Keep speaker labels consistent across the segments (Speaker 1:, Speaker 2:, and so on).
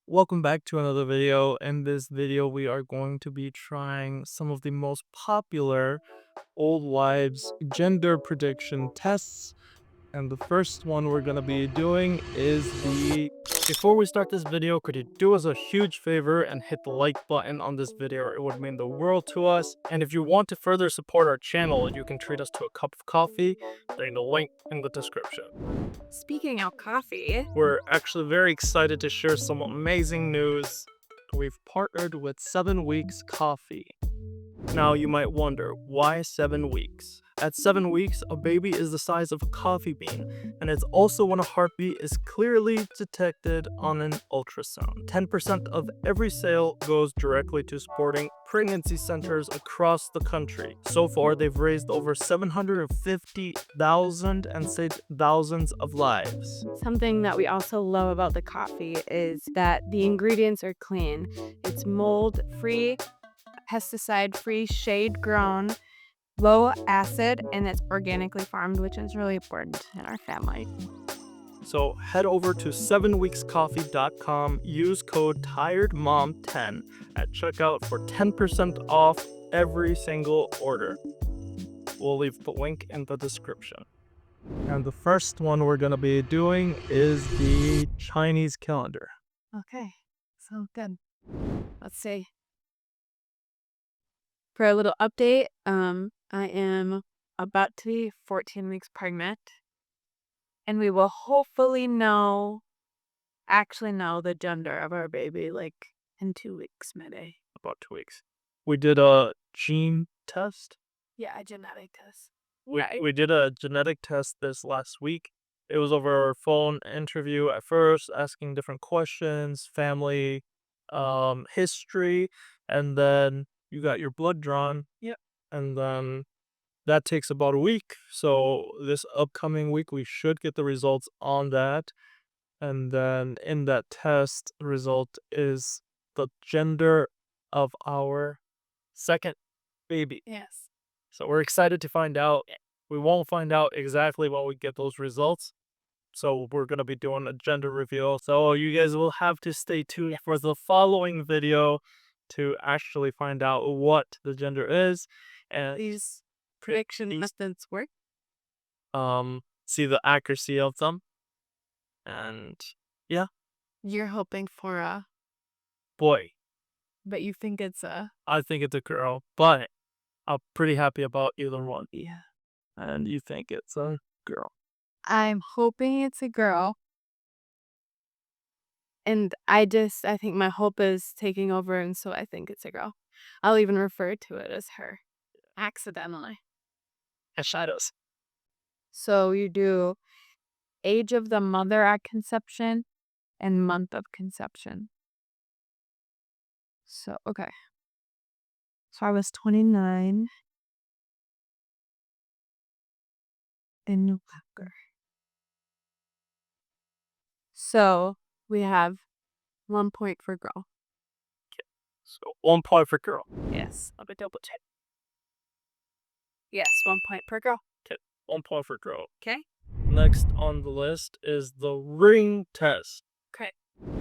Speaker 1: Welcome back to another video. In this video, we are going to be trying some of the most popular old wives gender prediction tests. And the first one we're going to be doing is the... Before we start this video, could you do us a huge favor and hit the like button on this video? It would mean the world to us. And if you want to further support our channel, you can treat us to a cup of coffee. There's the link in the description.
Speaker 2: Speaking of coffee,
Speaker 1: We're actually very excited to share some amazing news. We've partnered with 7 Weeks Coffee. Now you might wonder, why 7 weeks? At 7 weeks, a baby is the size of a coffee bean, and it's also when a heartbeat is clearly detected on an ultrasound. 10% of every sale goes directly to supporting pregnancy centers across the country. So far, they've raised over $750,000 and saved thousands of lives.
Speaker 2: something that we also love about the coffee is that the ingredients are clean. It's mold free, pesticide free, shade grown, low acid, and it's organically farmed, which is really important in our family.
Speaker 1: So head over to 7weekscoffee.com, use code TIREDMOM10 at checkout for 10% off every single order. We'll leave the link in the description. And the first one we're going to be doing is the Chinese calendar.
Speaker 2: Okay, so good. Let's see. For a little update, I am about to be 14 weeks pregnant, and we will hopefully actually know the gender of our baby like in 2 weeks, maybe.
Speaker 1: About 2 weeks. We did a gene test.
Speaker 2: Yeah, a genetic test.
Speaker 1: We did a genetic test this last week. It was over a phone interview at first, asking different questions, family, history, and then you got your blood drawn.
Speaker 2: Yep.
Speaker 1: And then that takes about a week. So this upcoming week, we should get the results on that. And then in that test, the result is the gender of our second baby.
Speaker 2: Yes.
Speaker 1: So we're excited to find out. We won't find out exactly when we get those results. So we're going to be doing a gender reveal. So you guys will have to stay tuned for the following video to actually find out what the gender is. And
Speaker 2: These prediction methods work.
Speaker 1: see the accuracy of them. And yeah,
Speaker 2: You're hoping for a,
Speaker 1: boy,
Speaker 2: but you think it's a,
Speaker 1: I think it's a girl, but I'm pretty happy about either one.
Speaker 2: yeah.
Speaker 1: And you think it's a girl.
Speaker 2: I'm hoping it's a girl. And I think my hope is taking over, and so I think it's a girl. I'll even refer to it as her. Accidentally.
Speaker 1: And shadows.
Speaker 2: So you do age of the mother at conception and month of conception. So, okay. So I was 29 in November. So we have 1 point for girl.
Speaker 1: So 1 point for girl.
Speaker 2: Yes.
Speaker 1: I'll be double check.
Speaker 2: Yes, 1 point per girl.
Speaker 1: 1 point for girl.
Speaker 2: Okay.
Speaker 1: Next on the list is the ring test.
Speaker 2: Okay.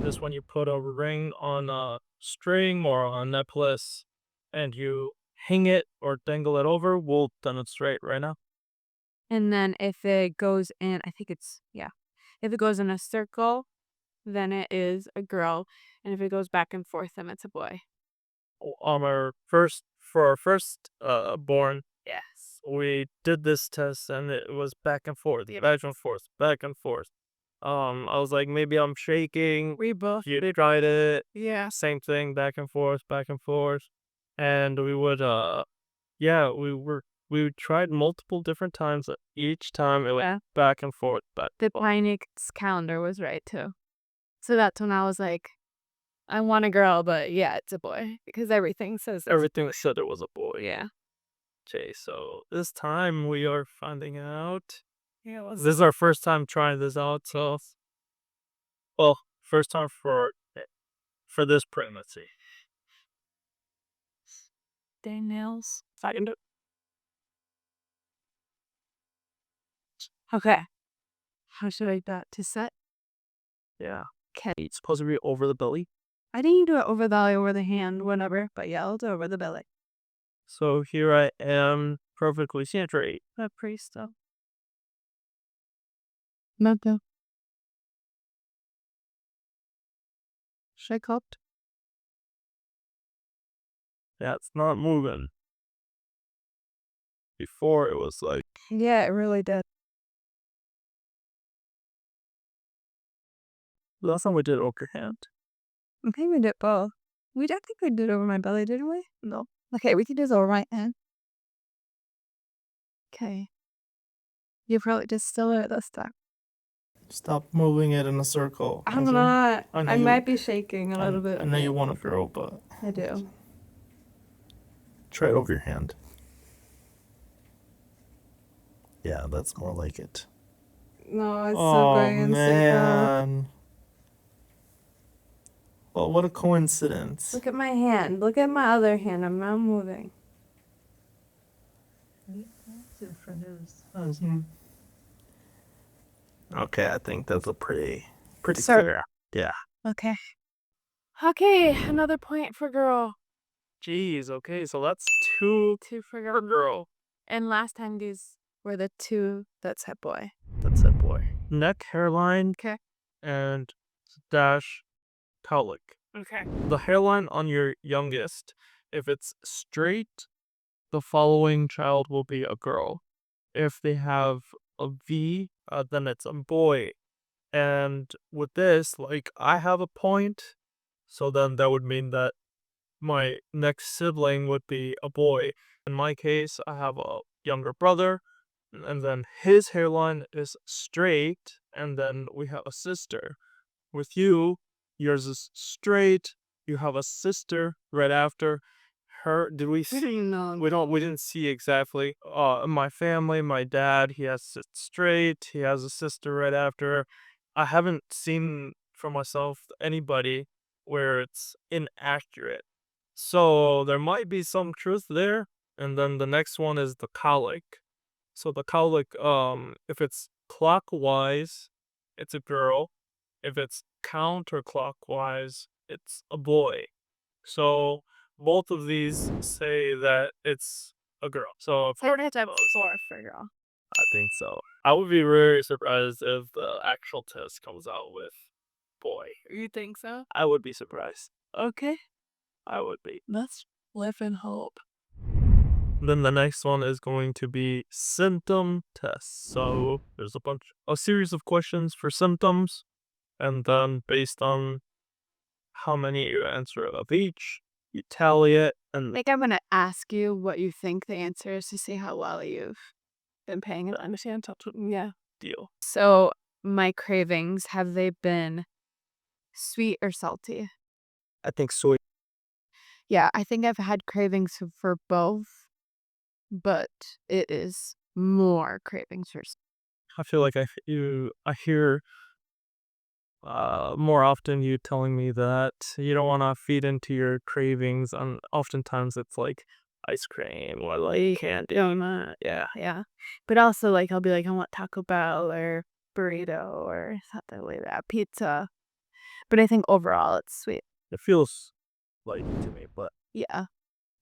Speaker 1: This one you put a ring on a string or on a necklace and you hang it or dangle it over. We'll demonstrate right now.
Speaker 2: And then if it goes in, I think it's, yeah. If it goes in a circle, then it is a girl. And if it goes back and forth, then it's a boy.
Speaker 1: On our first born,
Speaker 2: Yes.
Speaker 1: we did this test and it was back and forth, back and forth, back and forth. I was like, maybe I'm shaking.
Speaker 2: We both.
Speaker 1: You tried it.
Speaker 2: Yeah.
Speaker 1: Same thing, back and forth, back and forth. And we would, we tried multiple different times. Each time it went back and forth. But
Speaker 2: The Phoenix calendar was right too. So that's when I was like, I want a girl, but yeah, it's a boy. Because everything says
Speaker 1: everything said it was a boy.
Speaker 2: Yeah.
Speaker 1: Okay, so this time we are finding out. Yeah, this is our first time trying this out, so well, first time for this pregnancy.
Speaker 2: Day nails.
Speaker 1: Second.
Speaker 2: Okay. How should I do that? To set?
Speaker 1: Yeah. It's supposed to be over the belly.
Speaker 2: I think you do it over the belly, over the hand, whatever. But yeah, I'll do it over the belly.
Speaker 1: So here I am, perfectly centered.
Speaker 2: Pretty still. Nothing. Shake up.
Speaker 1: Yeah, it's not moving. Before it was like.
Speaker 2: Yeah, it really did.
Speaker 1: Last time we did over your hand.
Speaker 2: I think we did both. I think we did it over my belly, didn't we? No. Okay, we can do this over my hand. Okay. You probably just still it this time.
Speaker 1: Stop moving it in a circle.
Speaker 2: I'm not. I
Speaker 1: you-
Speaker 2: might be shaking a little bit.
Speaker 1: I know you want a girl, but
Speaker 2: I do.
Speaker 1: try it over your hand. Yeah, that's more like it.
Speaker 2: No, it's still
Speaker 1: Oh
Speaker 2: going in circle.
Speaker 1: man. Well, what a coincidence.
Speaker 2: Look at my hand. Look at my other hand. I'm not moving.
Speaker 1: Okay, I think that's a pretty
Speaker 2: Sir.
Speaker 1: fair. Yeah.
Speaker 2: Okay. Okay, another point for girl.
Speaker 1: Jeez, okay, so that's two
Speaker 2: Two for
Speaker 1: for girl.
Speaker 2: And last time these were the two that's hit boy.
Speaker 1: That's it, boy. Neck, hairline,
Speaker 2: Okay.
Speaker 1: and dash cowlick.
Speaker 2: Okay.
Speaker 1: The hairline on your youngest, if it's straight, the following child will be a girl. If they have a V, then it's a boy. And with this, like, I have a point, so then that would mean that my next sibling would be a boy. In my case, I have a younger brother, and then his hairline is straight, and then we have a sister. With you, yours is straight. You have a sister right after her. Did we see?
Speaker 2: didn't know.
Speaker 1: We didn't see exactly. My family, my dad, he has it straight. He has a sister right after. I haven't seen for myself anybody where it's inaccurate. So there might be some truth there. And then the next one is the colic. So the colic, if it's clockwise, it's a girl. If it's counterclockwise, it's a boy. So both of these say that it's a girl. So if
Speaker 2: So we're gonna have to have four for girl.
Speaker 1: I think so. I would be very surprised if the actual test comes out with boy.
Speaker 2: You think so?
Speaker 1: I would be surprised.
Speaker 2: Okay.
Speaker 1: I would be.
Speaker 2: Let's live in hope.
Speaker 1: Then the next one is going to be symptom tests. So there's a series of questions for symptoms, and then based on how many you answer of each, you tally it,
Speaker 2: I
Speaker 1: and
Speaker 2: think I'm gonna ask you what you think the answer is to see how well you've been paying attention. Yeah.
Speaker 1: deal.
Speaker 2: So my cravings, have they been sweet or salty?
Speaker 1: I think so.
Speaker 2: Yeah, I think I've had cravings for both, but it is more cravings for
Speaker 1: I feel like I hear more often you telling me that you don't want to feed into your cravings, and oftentimes it's like ice cream or like
Speaker 2: you
Speaker 1: candy.
Speaker 2: doing that. Yeah. But also like I'll be like, I want Taco Bell or burrito or something like that. Pizza. But I think overall it's sweet.
Speaker 1: It feels light to me, but
Speaker 2: Yeah.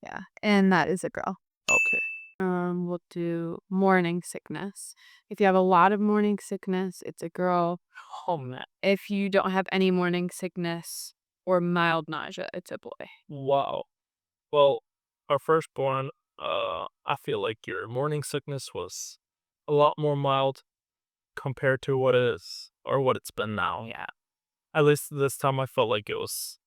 Speaker 2: Yeah. And that is a girl.
Speaker 1: okay.
Speaker 2: We'll do morning sickness. If you have a lot of morning sickness, it's a girl.
Speaker 1: Oh man.
Speaker 2: If you don't have any morning sickness or mild nausea, it's a boy.
Speaker 1: Wow. Well, our firstborn, I feel like your morning sickness was a lot more mild compared to what it is or what it's been now.
Speaker 2: Yeah.
Speaker 1: At least this time I felt like it was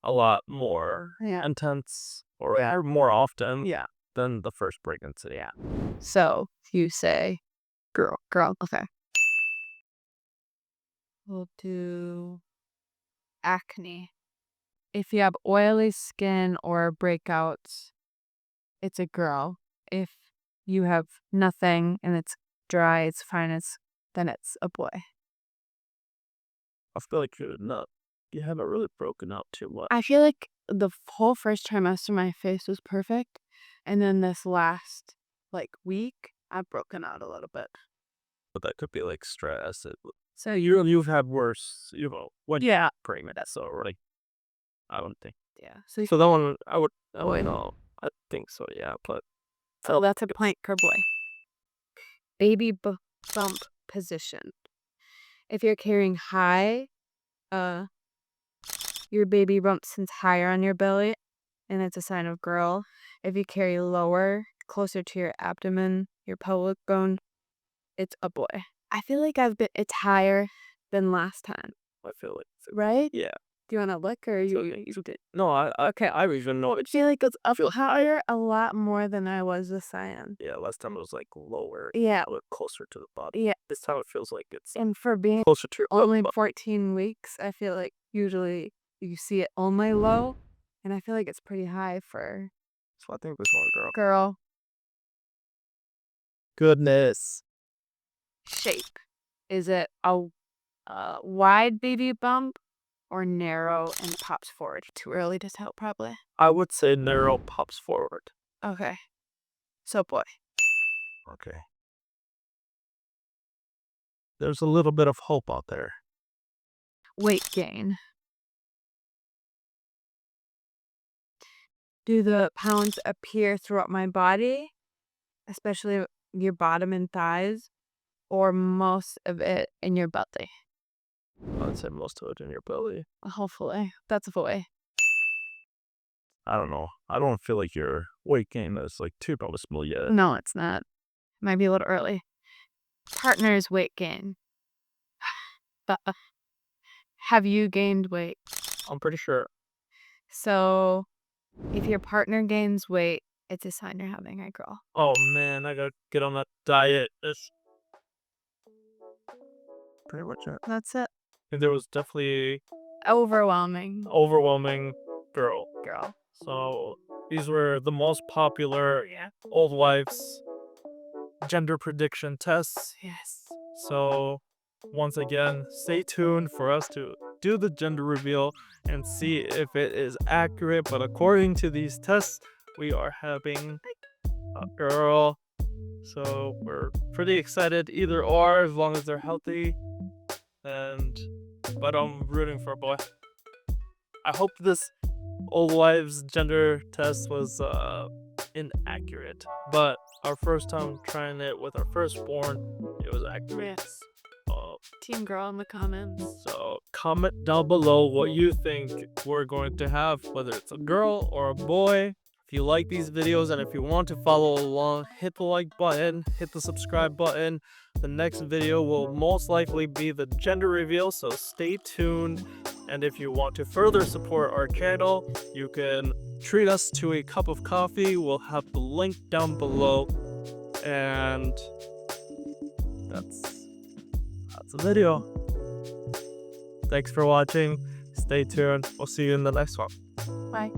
Speaker 1: a lot more
Speaker 2: Yeah.
Speaker 1: intense or more often
Speaker 2: Yeah.
Speaker 1: than the first pregnancy. Yeah.
Speaker 2: So you say girl. Okay. We'll do acne. If you have oily skin or breakouts, it's a girl. If you have nothing and it's dry, it's fine, then it's a boy.
Speaker 1: I feel like you haven't really broken out too much.
Speaker 2: I feel like the whole first trimester, my face was perfect. And then this last, week, I've broken out a little bit.
Speaker 1: But that could be like stress. So you've had worse, when
Speaker 2: Yeah.
Speaker 1: pregnant. So really, I don't think.
Speaker 2: Yeah. So
Speaker 1: So that one, I would. Oh, I know. I think so. Yeah, but
Speaker 2: that's a point per boy. Baby bump position. If you're carrying high, uh, your baby bump sits higher on your belly, and it's a sign of girl. If you carry lower, closer to your abdomen, your pelvic bone, it's a boy. I feel like it's higher than last time,
Speaker 1: I feel like.
Speaker 2: right?
Speaker 1: Yeah.
Speaker 2: Do you wanna look or
Speaker 1: So
Speaker 2: you did?
Speaker 1: no, okay. I even know.
Speaker 2: I feel like it's up higher a lot more than I was this cyan.
Speaker 1: Yeah, last time it was like lower,
Speaker 2: Yeah,
Speaker 1: a little closer to the body.
Speaker 2: yeah.
Speaker 1: This time it feels like it's
Speaker 2: And for being
Speaker 1: closer to your
Speaker 2: only
Speaker 1: butt.
Speaker 2: 14 weeks, I feel like usually you see it only low, and I feel like it's pretty high for
Speaker 1: So I think this one, girl.
Speaker 2: girl
Speaker 1: Goodness.
Speaker 2: shape. Is it a wide baby bump or narrow and pops forward? Too early to tell, probably.
Speaker 1: I would say narrow pops forward.
Speaker 2: Okay. So boy.
Speaker 1: Okay. There's a little bit of hope out there.
Speaker 2: Weight gain. Do the pounds appear throughout my body, especially your bottom and thighs, or most of it in your belly?
Speaker 1: I would say most of it in your belly.
Speaker 2: Hopefully. That's a boy.
Speaker 1: I don't know. I don't feel like your weight gain is like too noticeable yet.
Speaker 2: No, it's not. Might be a little early. Partner's weight gain. Have you gained weight?
Speaker 1: I'm pretty sure.
Speaker 2: So, if your partner gains weight, it's a sign you're having a girl.
Speaker 1: Oh man, I gotta get on that diet. It's pretty much it.
Speaker 2: That's it.
Speaker 1: And there was definitely
Speaker 2: Overwhelming.
Speaker 1: overwhelming girl.
Speaker 2: Girl.
Speaker 1: So these were the most popular old wives gender prediction tests.
Speaker 2: Yes.
Speaker 1: So once again, stay tuned for us to do the gender reveal and see if it is accurate. But according to these tests, we are having a girl. So we're pretty excited either or, as long as they're healthy. But I'm rooting for a boy. I hope this old wives gender test was inaccurate, but our first time trying it with our firstborn, it was accurate.
Speaker 2: Yes.
Speaker 1: Uh,
Speaker 2: Team girl in the comments.
Speaker 1: so comment down below what you think we're going to have, whether it's a girl or a boy. If you like these videos and if you want to follow along, hit the like button, hit the subscribe button. The next video will most likely be the gender reveal, so stay tuned. And if you want to further support our channel, you can treat us to a cup of coffee. We'll have the link down below. And that's the video. Thanks for watching. Stay tuned. We'll see you in the next one.
Speaker 2: Bye.